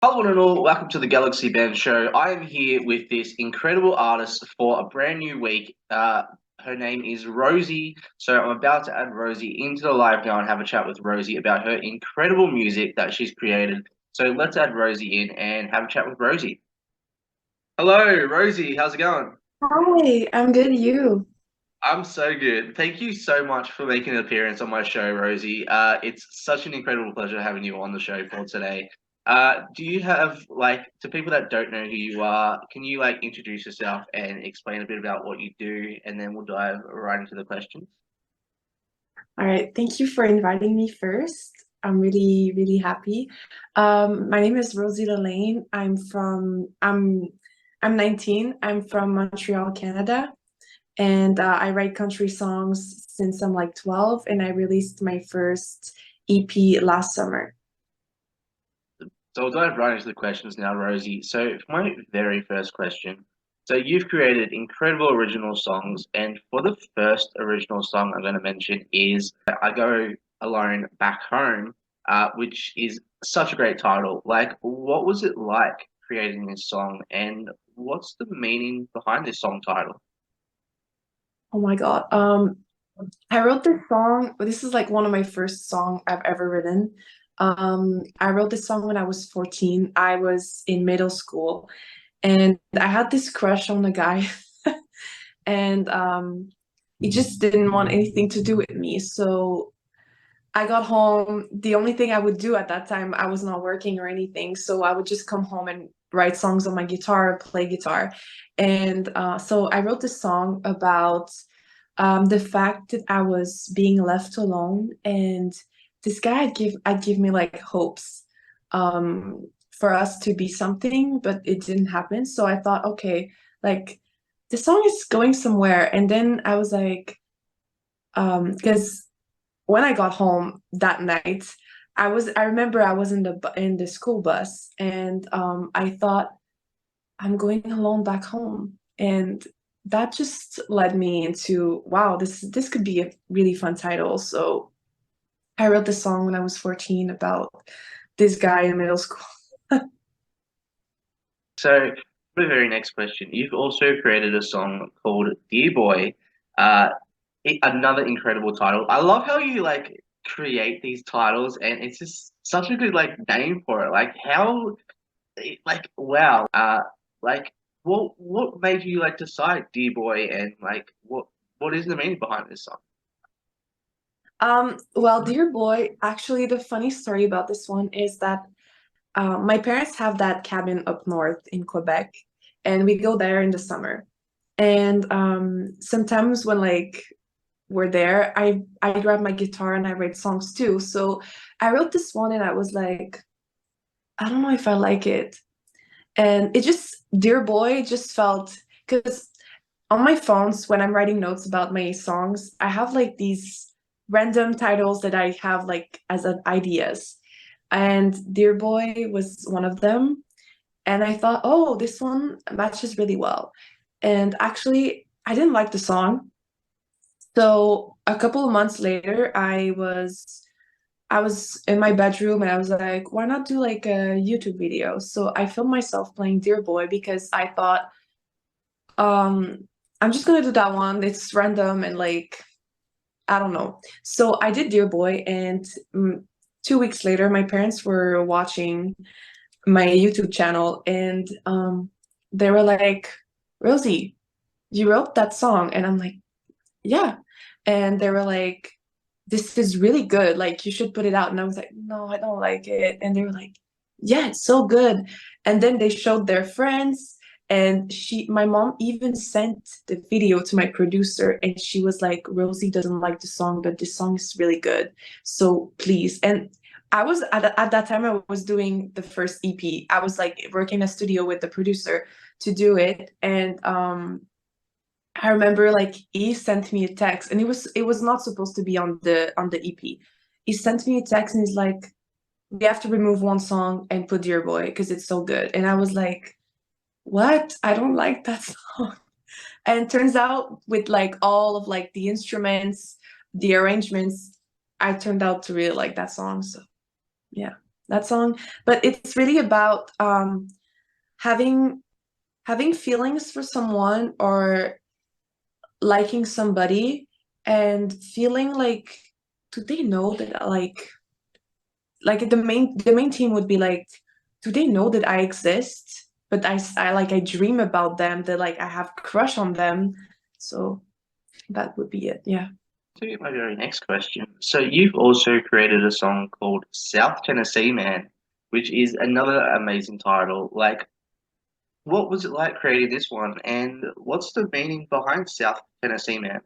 Hello and all, welcome to the Galaxy Band Show. I am here with this incredible artist for a brand new week. Her name is Rosie. So I'm about to add Rosie into the live now and have a chat with Rosie about her incredible music that she's created. So let's add Rosie in and have a chat with Rosie. Hello, Rosie. How's it going? Hi, I'm good. You? I'm so good. Thank you so much for making an appearance on my show, Rosie. It's such an incredible pleasure having you on the show for today. Do you have to people that don't know who you are, can you introduce yourself and explain a bit about what you do, and then we'll dive right into the questions? All right. Thank you for inviting me first. I'm really happy. My name is Rosie Lalanne. I'm 19. I'm from Montreal, Canada, and I write country songs since I'm like 12, and I released my first EP last summer. So we'll dive right into the questions now, Rosie. So for my very first question, so you've created incredible original songs, and for the first original song I'm going to mention is "I Go Alone Back Home," which is such a great title. Like, what was it like creating this song, and what's the meaning behind this song title? Oh my God. I wrote this song. This is like one of my first song I've ever written. I wrote this song when I was 14. I was in middle school and I had this crush on a guy and he just didn't want anything to do with me. So I got home. The only thing I would do at that time, I was not working or anything. So I would just come home and write songs on my guitar, play guitar. And so I wrote this song about the fact that I was being left alone and this guy I'd give me like hopes for us to be something, but it didn't happen. So I thought, okay, like the song is going somewhere. And then I was like, because when I got home that night, I remember I was in the school bus and I thought I'm going alone back home. And that just led me into, wow, this could be a really fun title. So I wrote this song when I was 14 about this guy in middle school. So for the very next question, you've also created a song called "Dear Boy." Uh, Another incredible title. I love how you create these titles, and it's just such a good name for it. Wow. Like what made you decide "Dear Boy" and what is the meaning behind this song? Well, Dear Boy, actually the funny story about this one is that my parents have that cabin up north in Quebec, and we go there in the summer. And sometimes when like we're there, I grab my guitar and I write songs too. So I wrote this one and I was like, I don't know if I like it. And it just, Dear Boy, just felt because on my phones when I'm writing notes about my songs, I have like these random titles that I have like as an ideas. And Dear Boy was one of them. And I thought, oh, this one matches really well. And actually, I didn't like the song. So a couple of months later, I was in my bedroom and I was like, why not do like a YouTube video? So I filmed myself playing Dear Boy because I thought, I'm just gonna do that one. It's random and like I don't know. So I did Dear Boy, and 2 weeks later, my parents were watching my YouTube channel, and they were like, "Rosie, you wrote that song," and I'm like, "Yeah," and they were like, "This is really good. Like, you should put it out." And I was like, "No, I don't like it," and they were like, "Yeah, it's so good." And then they showed their friends. And my mom even sent the video to my producer, and she was like, Rosie doesn't like the song, but the song is really good. So please. And I was at that time, I was doing the first EP. I was like working in a studio with the producer to do it. And I remember like he sent me a text, and it was not supposed to be on the EP. He sent me a text and he's like, we have to remove one song and put Dear Boy because it's so good. And I was like, what? I don't like that song. And turns out with like all of like the instruments, the arrangements, I turned out to really like that song. So yeah. that song. But it's really about having having feelings for someone or liking somebody and feeling like, do they know that like the main theme would be like, do they know that I exist? But I like I dream about them, that like I have crush on them. So that would be it. Yeah. To my very next question. So you've also created a song called South Tennessee Man, which is another amazing title. Like, what was it like creating this one, and what's the meaning behind South Tennessee Man?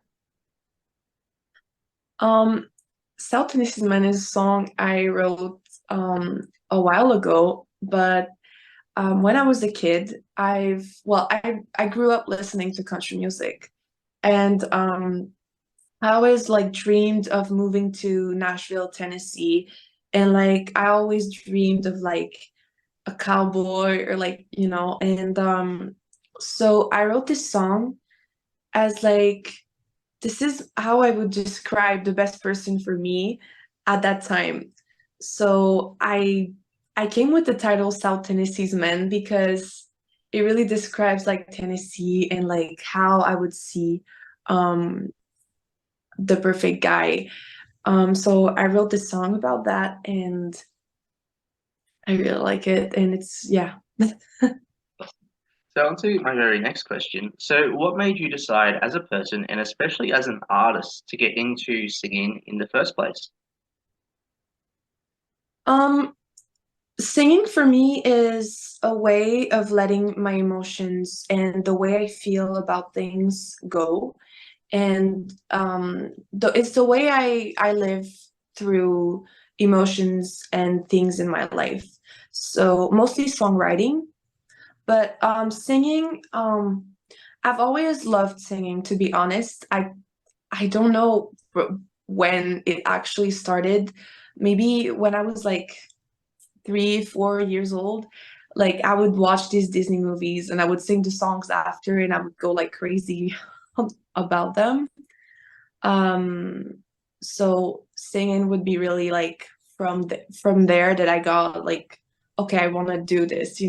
Um, South Tennessee Man is a song I wrote a while ago, but when I was a kid, I grew up listening to country music, and I always like dreamed of moving to Nashville, Tennessee, and like I always dreamed of like a cowboy or like, and so I wrote this song as like this is how I would describe the best person for me at that time. So I came with the title South Tennessee's Men because it really describes like Tennessee and like how I would see um the perfect guy. So I wrote this song about that and I really like it and it's yeah. So on to my very next question. So what made you decide as a person and especially as an artist to get into singing in the first place? Um Singing for me is a way of letting my emotions and the way I feel about things go. And it's the way I live through emotions and things in my life. So mostly songwriting, but singing, I've always loved singing, to be honest. I don't know when it actually started. Maybe when I was like 3, 4 years old, like I would watch these Disney movies and I would sing the songs after and I would go like crazy about them. Um, so singing would be really like from there that I got like, okay, I want to do this.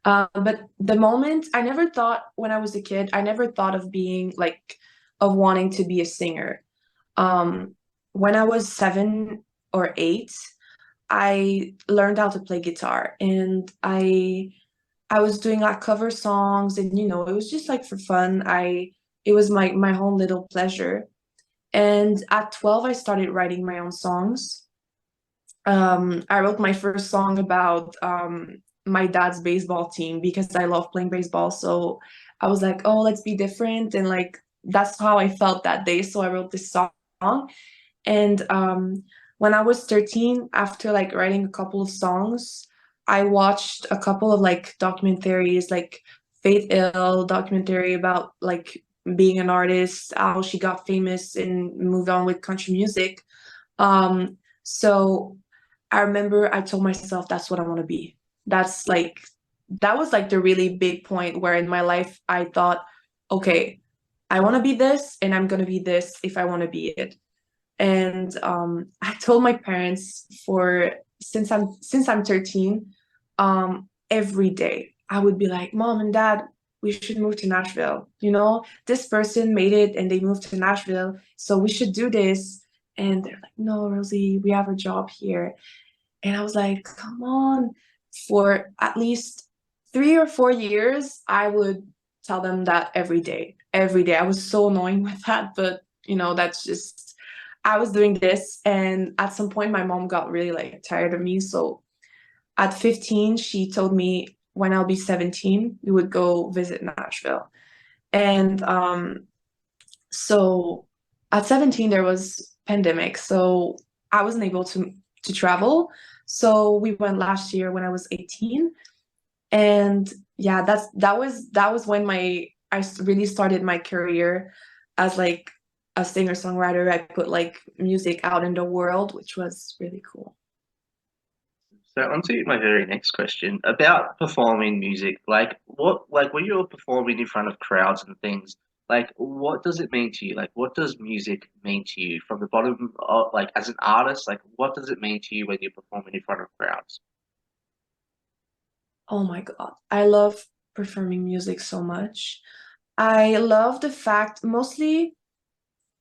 But the moment I never thought when I was a kid, I never thought of being like of wanting to be a singer. Um, when I was 7 or 8, I learned how to play guitar and I was doing like cover songs and it was just like for fun. It was my own little pleasure. And at 12 I started writing my own songs. I wrote my first song about my dad's baseball team because I love playing baseball. So I was like, oh, let's be different and like that's how I felt that day. So I wrote this song and when I was 13, after like writing a couple of songs, I watched a couple of like documentaries, like Faith Hill documentary about like being an artist, how she got famous and moved on with country music. So I remember I told myself that's what I want to be. That's like that was like the really big point where in my life I thought, okay, I want to be this and I'm gonna be this if I want to be it. And I told my parents for since I'm 13, every day I would be like, Mom and Dad, we should move to Nashville. This person made it and they moved to Nashville, so we should do this. And they're like, No, Rosie, we have a job here. And I was like, come on. For at least 3 or 4 years, I would tell them that every day. Every day. I was so annoying with that, but that's just I was doing this and at some point my mom got really like tired of me. So at 15, she told me when I'll be 17, we would go visit Nashville. And so at 17 there was pandemic, so I wasn't able to travel. So we went last year when I was 18. And yeah, that was when really started my career as like a singer-songwriter. I put like music out in the world, which was really cool. So on to my very next question about performing music. Like when you're performing in front of crowds and things, Like, what does it mean to you? Like, what does music mean to you from the bottom of, like, as an artist? Like, what does it mean to you when you're performing in front of crowds? Oh my God. I love performing music so much. I love the fact, mostly,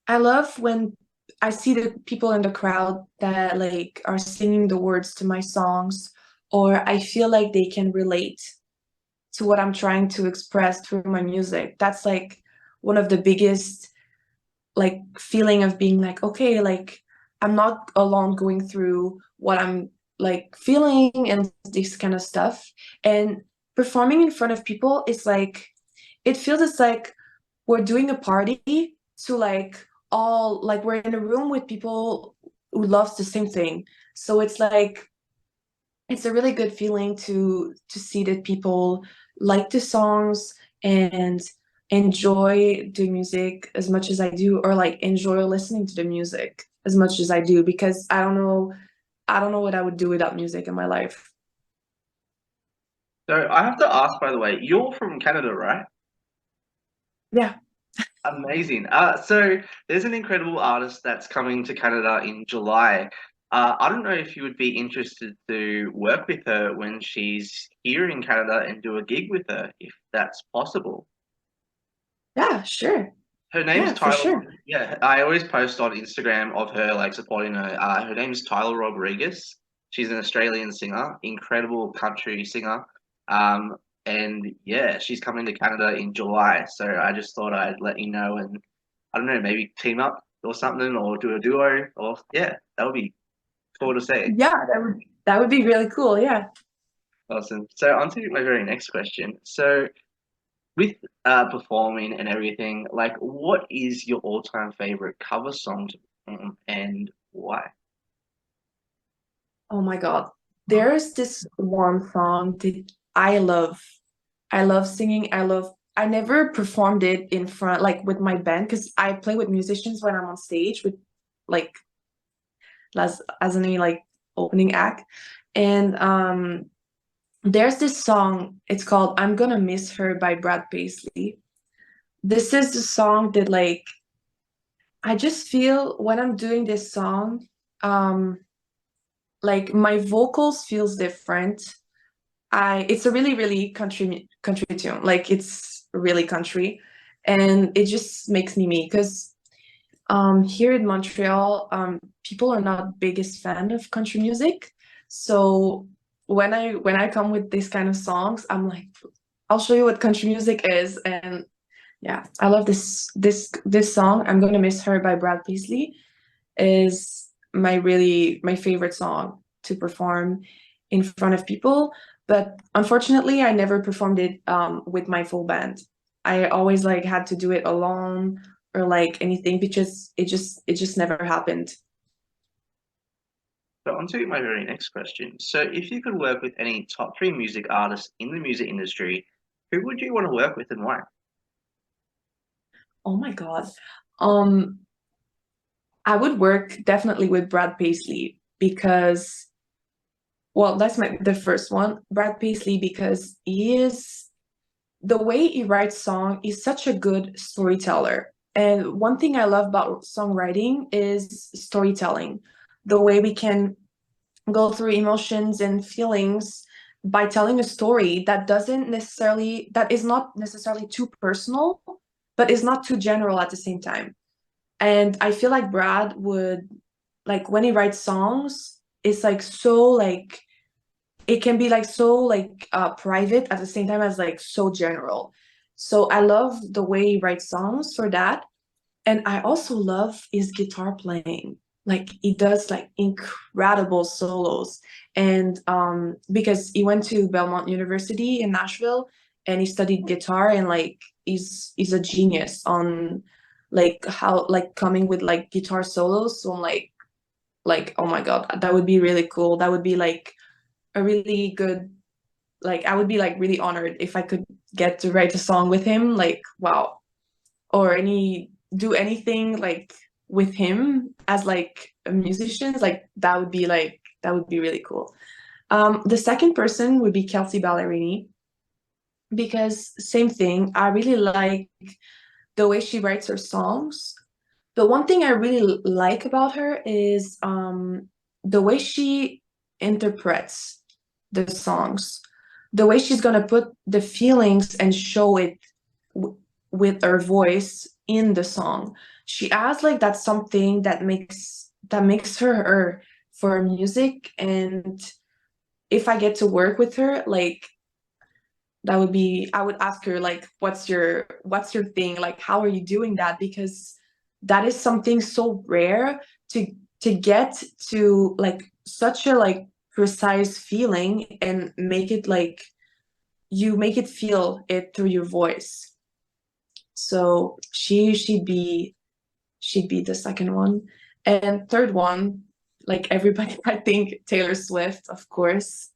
I love when I see the people in the crowd that like are singing the words to my songs, or I feel like they can relate to what I'm trying to express through my music. That's like one of the biggest like feeling of being like, okay, like I'm not alone going through what I'm like feeling and this kind of stuff. And performing in front of people is like it feels it's like we're doing a party to like all like we're in a room with people who loves the same thing. So it's like it's a really good feeling to see that people like the songs and enjoy the music as much as I do, or like enjoy listening to the music as much as I do, because I don't know what I would do without music in my life. So I have to ask, by the way, you're from Canada, right? Yeah. Amazing. So there's an incredible artist that's coming to Canada in July. I don't know if you would be interested to work with her when she's here in Canada and do a gig with her, if that's possible. Yeah, sure. Her name's Yeah, for Tyler. sure. Yeah, I always post on Instagram of her like supporting her. Her name's Tyler Rodriguez. She's an Australian singer, incredible country singer. Um, and yeah, she's coming to Canada in July. So I just thought I'd let you know, and I don't know, maybe team up or something, or do a duo, or yeah, that would be cool to see. Yeah, that would be really cool. Yeah. Awesome. So on to my very next question. So with performing and everything, like what is your all-time favorite cover song to perform and why? Oh my God. There's this one song that I love. I love singing. I never performed it in front, like with my band, because I play with musicians when I'm on stage with like as any like opening act. And there's this song, it's called I'm Gonna Miss Her by Brad Paisley. This is the song that like I just feel when I'm doing this song, um, like my vocals feels different. I it's a really really country tune. Like it's really country, and it just makes me because here in Montreal people are not biggest fan of country music. So when I come with these kind of songs, I'm like, I'll show you what country music is. And yeah, I love this song. I'm Gonna Miss Her by Brad Paisley is my favorite song to perform in front of people. But unfortunately, I never performed it with my full band. I always like had to do it alone or like anything because it just never happened. So on to my very next question. So if you could work with any top three music artists in the music industry, who would you want to work with and why? Oh my God. Um, I would work definitely with Brad Paisley because, well, that's my the first one. Brad Paisley because he is the way he writes song is such a good storyteller. And one thing I love about songwriting is storytelling. The way we can go through emotions and feelings by telling a story that is not necessarily too personal, but is not too general at the same time. And I feel like Brad would like when he writes songs, it's like so like it can be like so like private at the same time as like so general. So I love the way he writes songs for that. And I also love his guitar playing. Like he does like incredible solos. And because he went to Belmont University in Nashville and he studied guitar and like he's a genius on like how like coming with like guitar solos. So I'm like oh my God, that would be really cool. That would be like a really good like I would be like really honored if I could get to write a song with him. Like wow. Or any do anything like with him as like a musician, like that would be really cool. The second person would be Kelsey Ballerini because same thing. I really like the way she writes her songs. The one thing I really like about her is the way she interprets the songs, the way she's gonna put the feelings and show it with her voice in the song. She has like that something that makes her her for her music. And if I get to work with her, like that would be, I would ask her like, what's your thing? Like, how are you doing that? Because that is something so rare to get to like such a like precise feeling and make it like you make it feel it through your voice. So she'd be the second one. And third one, like everybody, I think Taylor Swift, of course.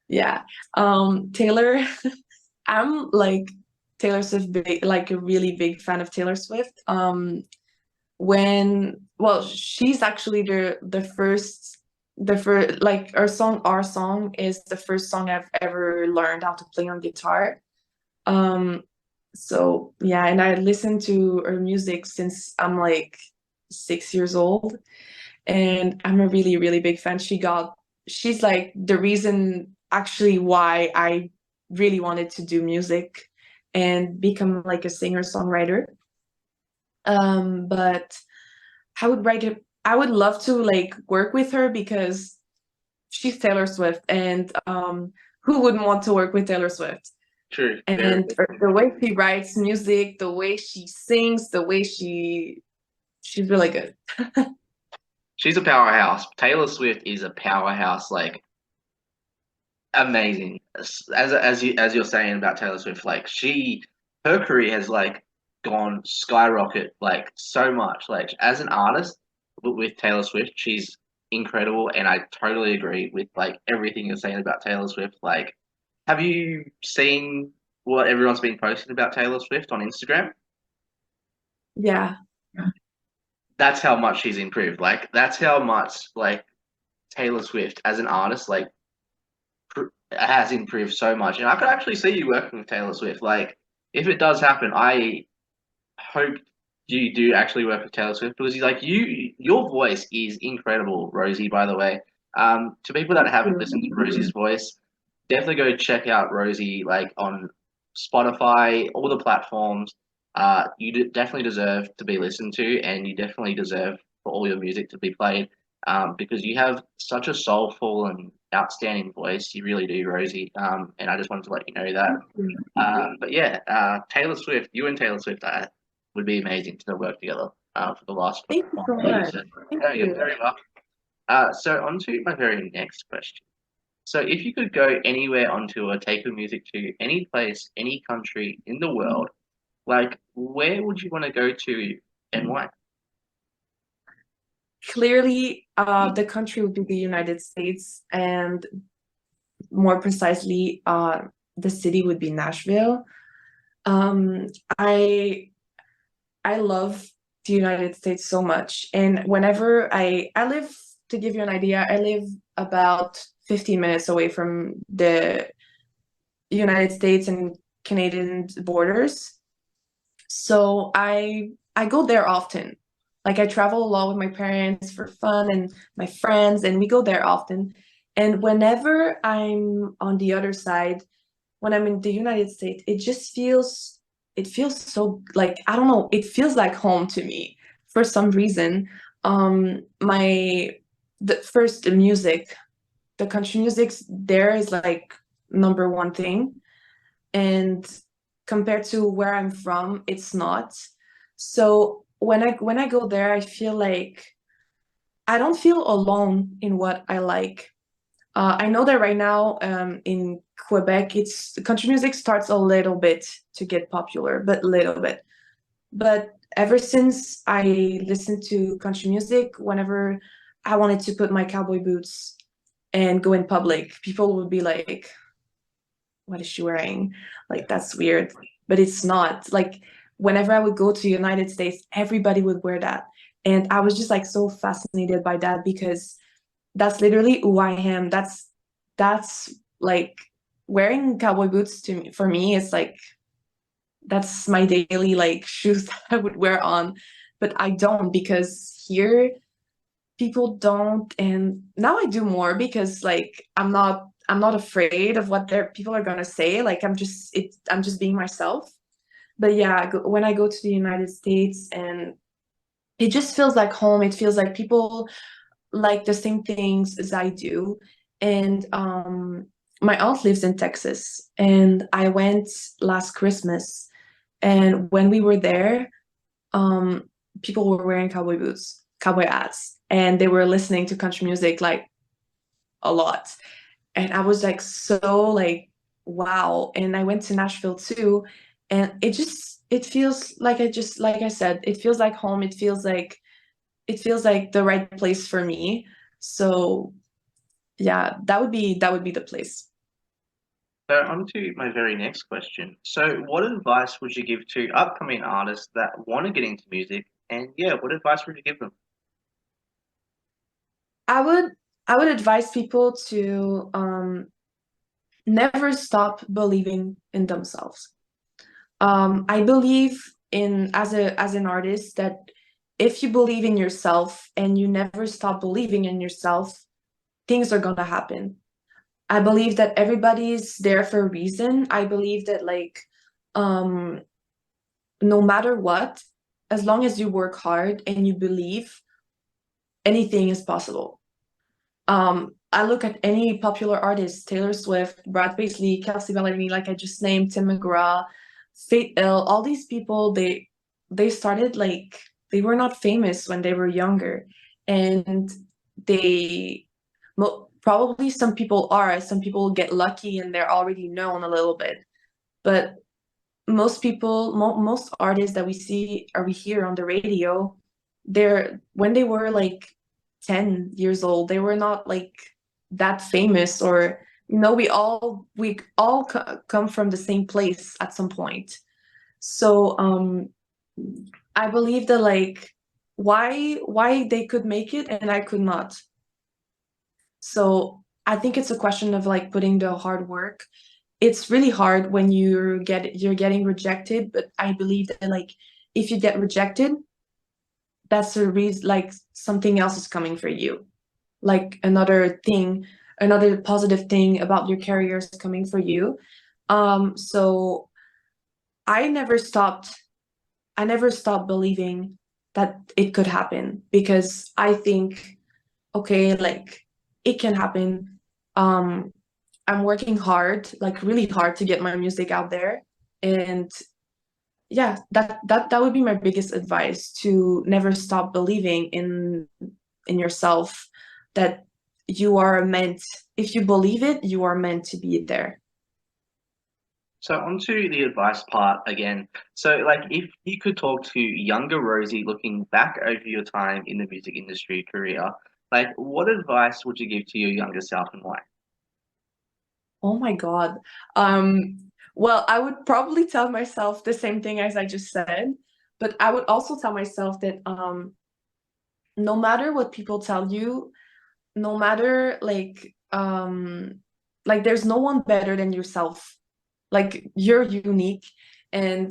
Yeah. Taylor, I'm like Taylor Swift, like a really big fan of Taylor Swift. Well, she's actually the first like our song is the first song I've ever learned how to play on guitar. Um, so yeah, and I listened to her music since I'm like 6 years old, and I'm a really, really big fan. She's like the reason actually why I really wanted to do music and become like a singer-songwriter. But I would love to like work with her because she's Taylor Swift, and who wouldn't want to work with Taylor Swift? True. Very. And the way she writes music, the way she sings, she's really good. She's a powerhouse. Taylor Swift is a powerhouse. Like amazing. As you're saying about Taylor Swift, like her career has like gone skyrocket like so much. Like as an artist with Taylor Swift, she's incredible, and I totally agree with like everything you're saying about Taylor Swift. Like, have you seen what everyone's been posting about Taylor Swift on Instagram? Yeah. That's how much she's improved. Like that's how much like Taylor Swift as an artist like has improved so much. And I could actually see you working with Taylor Swift. Like if it does happen, I hope you do actually work with Taylor Swift because your voice is incredible, Rosie, by the way. To people that haven't listened to Rosie's voice, definitely go check out Rosie like on Spotify, all the platforms. Definitely deserve to be listened to, and you definitely deserve for all your music to be played. Because you have such a soulful and outstanding voice, you really do, Rosie. And I just wanted to let you know that. But yeah, Taylor Swift, you and Taylor Swift would be amazing to work together for the last Thank you so much. Thank yeah, you're you. very welcome. So on to my very next question. So if you could go anywhere on tour, take your music to any place, any country in the world, like where would you want to go to and why? Clearly, the country would be the United States, and more precisely, the city would be Nashville. Um, I I love the United States so much, and whenever I live, to give you an idea, I live about 15 minutes away from the United States and Canadian borders. So I go there often. Like I travel a lot with my parents for fun and my friends, and we go there often. And whenever I'm on the other side, when I'm in the United States, it feels so like I don't know, it feels like home to me for some reason. My the first the music, the country music there is like number one thing, and compared to where I'm from, it's not. So when I go there, I feel like I don't feel alone in what I like. I know that right now, in Quebec, it's country music starts a little bit to get popular, but little bit. But ever since I listened to country music, whenever I wanted to put my cowboy boots and go in public, people would be like, what is she wearing? Like, that's weird. But it's not. Like, whenever I would go to United States, everybody would wear that. And I was just like so fascinated by that because that's literally who I am. That's like wearing cowboy boots to me, for me, it's like that's my daily like shoes that I would wear on, but I don't because here people don't, and now I do more because like I'm not afraid of what their people are gonna say. Like I'm just being myself. But yeah, when I go to the United States, and it just feels like home. It feels like people like the same things as I do. And my aunt lives in Texas, and I went last Christmas. And when we were there, um, people were wearing cowboy boots, cowboy hats, and they were listening to country music like a lot. And I was like so like wow. And I went to Nashville too, and it feels like I just like I said, it feels like home. It feels like the right place for me. So yeah, that would be the place. So on to my very next question. So what advice would you give to upcoming artists that want to get into music? And yeah, what advice would you give them? I would I would advise people to never stop believing in themselves. I believe in as an artist that if you believe in yourself and you never stop believing in yourself, things are gonna happen. I believe that everybody's there for a reason. I believe that like um no matter what, as long as you work hard and you believe, anything is possible. I look at any popular artists, Taylor Swift, Brad Paisley, Kelsey Ballerini, like I just named, Tim McGraw, Faith Hill, all these people, they started like they were not famous when they were younger. And they probably some people are, some people get lucky and they're already known a little bit. But most people, most artists that we see or we hear on the radio, they're when they were like 10 years old, they were not like that famous. Or we all come from the same place at some point. So I believe that like why they could make it and I could not. So I think it's a question of like putting the hard work. It's really hard when you're getting rejected, but I believe that like if you get rejected, that's a reason, like something else is coming for you, like another thing, another positive thing about your career is coming for you. So I never stopped I never stopped believing that it could happen, because I think, okay, like it can happen. um I'm working hard, like really hard, to get my music out there. And yeah, that would be my biggest advice, to never stop believing in yourself, that you are meant, if you believe it, you are meant to be there. So on to the advice part again. So like if you could talk to younger Rosie looking back over your time in the music industry career, like what advice would you give to your younger self and why? Oh my God. Well, I would probably tell myself the same thing as I just said, but I would also tell myself that no matter what people tell you, no matter like there's no one better than yourself. Like you're unique. And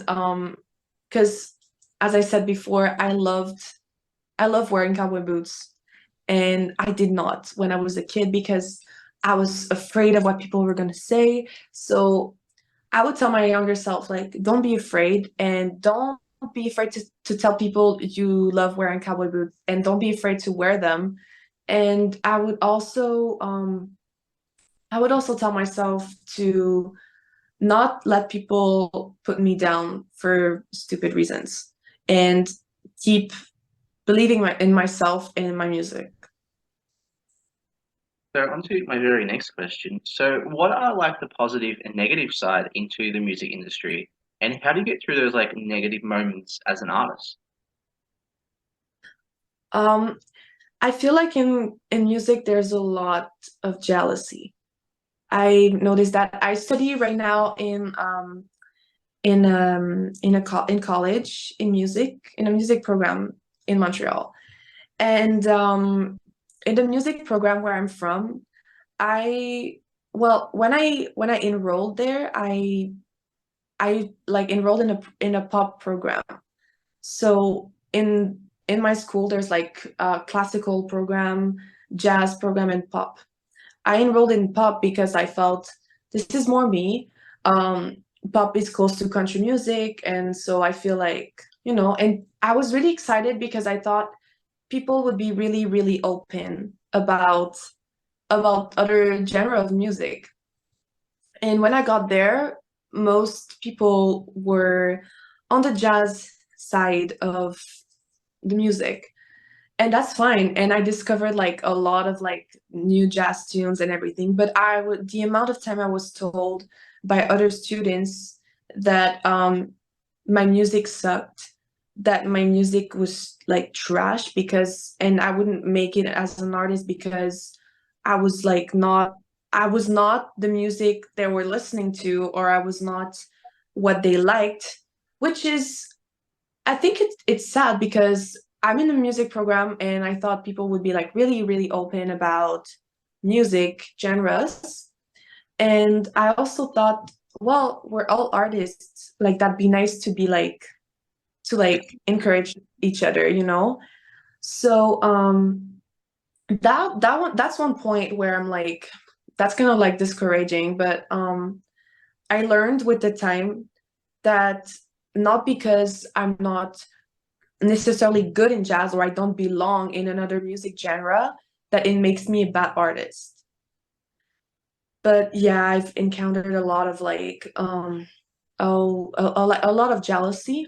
because as I said before, I love wearing cowboy boots, and I did not when I was a kid because I was afraid of what people were going to say. So I would tell my younger self, like, don't be afraid, and don't be afraid to tell people you love wearing cowboy boots, and don't be afraid to wear them. And I would also tell myself to not let people put me down for stupid reasons, and keep believing in myself and in my music. So on to my very next question. So what are like the positive and negative side into the music industry? And how do you get through those like negative moments as an artist? Um, I feel like in music there's a lot of jealousy. I noticed that. I study right now in college in music, in a music program in Montreal. And in the music program where I'm from, I well, when I enrolled there, I like enrolled in a pop program. So in my school, there's like a classical program, jazz program, and pop. I enrolled in pop because I felt this is more me. Um, Pop is close to country music, and so I feel like, and I was really excited because I thought people would be really, really open about other genre of music. And when I got there, most people were on the jazz side of the music. And that's fine. And I discovered like a lot of like new jazz tunes and everything. But I would the amount of time I was told by other students that my music sucked, that my music was like trash because and I wouldn't make it as an artist because I was like not I was not the music they were listening to, or I was not what they liked, which is I think it's sad because I'm in a music program and I thought people would be like really, really open about music genres. And I also thought, well, we're all artists. Like that'd be nice to be like to like encourage each other, you know? So that's one point where I'm like, that's kind of like discouraging. But I learned with the time that not because I'm not necessarily good in jazz or I don't belong in another music genre that it makes me a bad artist. But yeah, I've encountered a lot of like a lot of jealousy.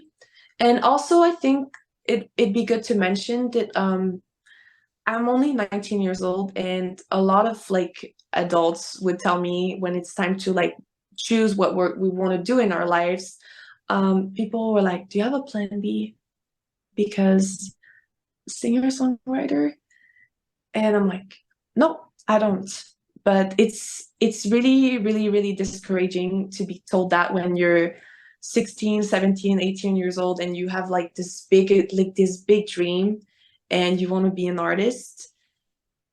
And also I think it'd be good to mention that I'm only 19 years old and a lot of like adults would tell me when it's time to like choose what we want to do in our lives. People were like, do you have a plan B? Because singer-songwriter, and I'm like, no, I don't. But it's really, really, really discouraging to be told that when you're 16, 17, 18 years old and you have like this big dream and you want to be an artist.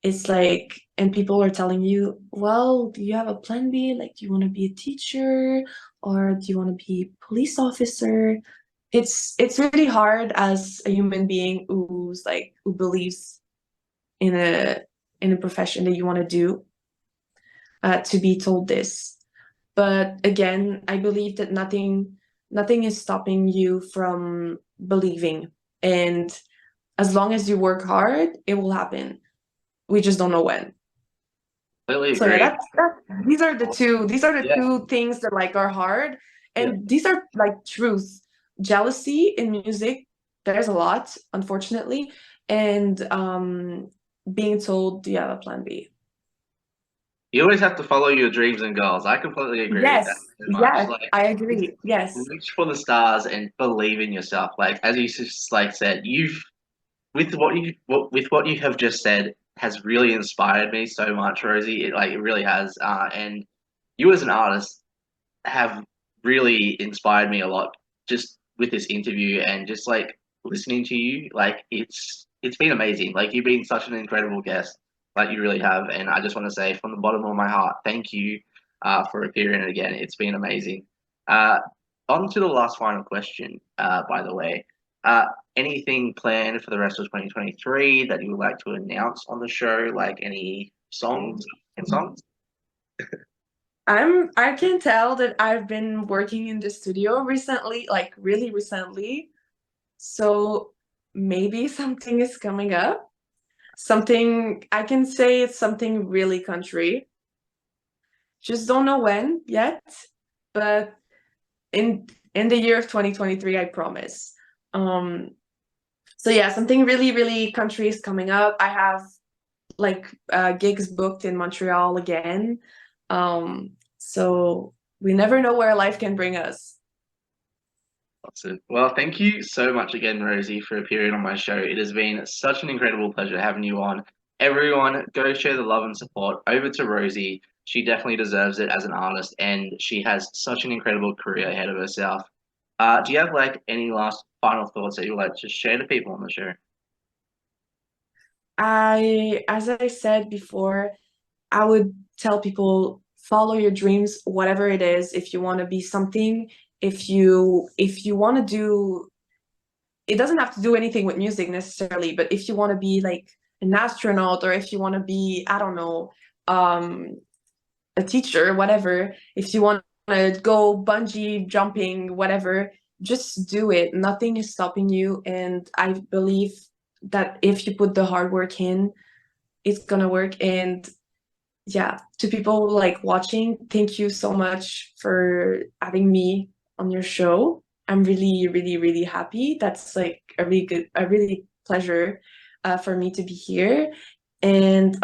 It's like, and people are telling you, well, do you have a plan B? Like, do you want to be a teacher or do you want to be a police officer? It's really hard as a human being who believes in a profession that you want to do, to be told this. But again, I believe that nothing is stopping you from believing, and as long as you work hard, it will happen. We just don't know when. Completely So yeah, agree. these are the Yeah, two things that like are hard, yeah. and these are like truth. Jealousy in music, there's a lot, unfortunately, and being told, do you have a plan B? You always have to follow your dreams and goals. I completely agree with that Yes, so much. yes, Like, I just agree. Yes. reach for the stars and believe in yourself. Like, as you just like said, you've with what you have just said has really inspired me so much, Rosie. It really has. And you as an artist have really inspired me a lot just with this interview and just like listening to you. Like it's been amazing. Like you've been such an incredible guest, like you really have. And I just want to say from the bottom of my heart, thank you for appearing again. It's been amazing. Uh, on to the last final question, by the way. Uh, Anything planned for the rest of 2023 that you would like to announce on the show? Like any songs and songs? I can tell that I've been working in the studio recently, like really recently. So maybe something is coming up. Something I can say it's something really country. Just don't know when yet, but in the year of 2023, I promise. Um, so yeah, something really, really country is coming up. I have like gigs booked in Montreal again. So we never know where life can bring us. Awesome. Well, thank you so much again, Rosie, for appearing on my show. It has been such an incredible pleasure having you on. Everyone, go share the love and support over to Rosie. She definitely deserves it as an artist, and she has such an incredible career ahead of herself. Do you have like any last final thoughts that you would like to share to people on the show? As I said before, I would tell people follow your dreams, whatever it is. If you want to be something if you want to do, it doesn't have to do anything with music necessarily, but if you want to be like an astronaut, or if you want to be, I don't know, a teacher, whatever, if you want to go bungee jumping, whatever, just do it. Nothing is stopping you. And I believe that if you put the hard work in, it's gonna work. And yeah, to people like watching, thank you so much for having me on your show. I'm really, really, really happy. That's like a really pleasure for me to be here. And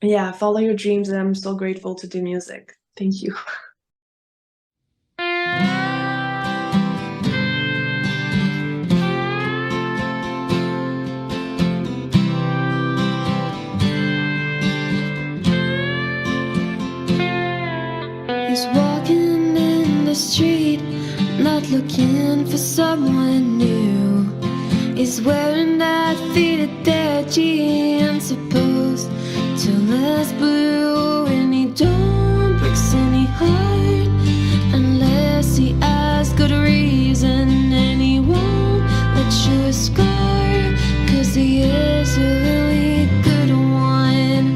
yeah, follow your dreams, and I'm so grateful to do music. Thank you. He's walking in the street, not looking for someone new. He's wearing that faded pair of jeans, supposed to last blue, and he don't break any heart unless he has good reason, and he won't let you escort, 'cause he is a really good one.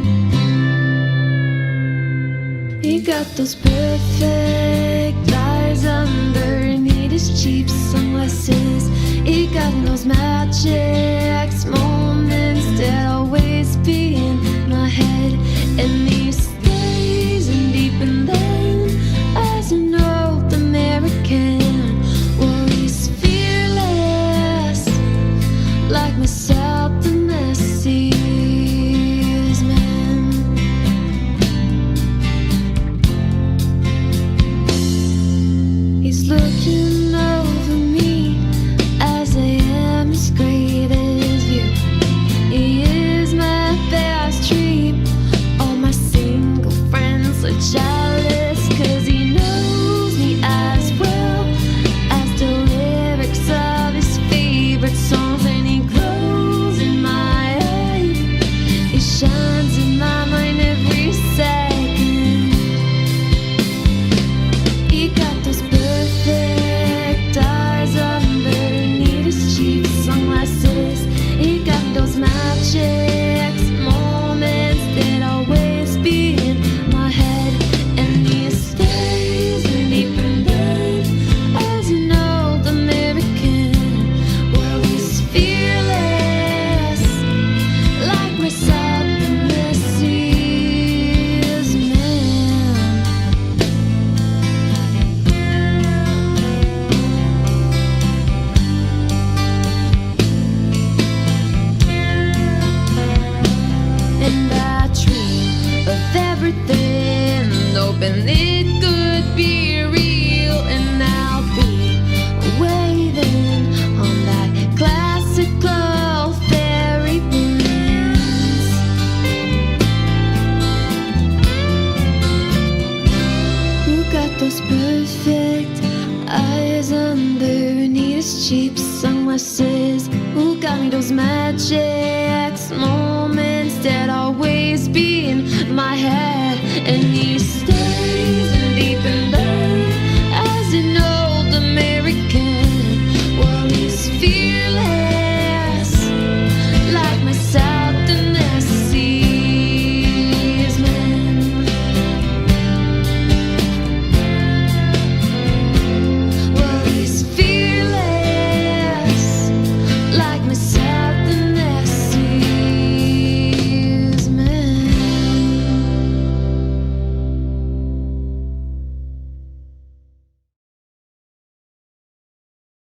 He got those perfect eyes underneath his cheap sunglasses. He got those magic moments that always be in my head, and he stays in deep in lane as an old American. Well, he's fearless, like myself, the messiest man. He's looking over me as I am as great as you. He is my best dream. All my single friends are jealous, 'cause he knows me as well as the lyrics of his favorite songs, and he glows in my head. He shines in my mind every second. He got those perfect eyes underneath his cheap sunglasses. He got those magic moments that always be in my head, and he stays in deep in bed as an old American. Well, he's fearless, like myself, the messiest man. And I dream of everything, hoping it could be real, and I'll be waiting on that classical fairy prince. Who got those perfect eyes underneath his cheap sunglasses? Who got me those magic moments that always be in my head, and he's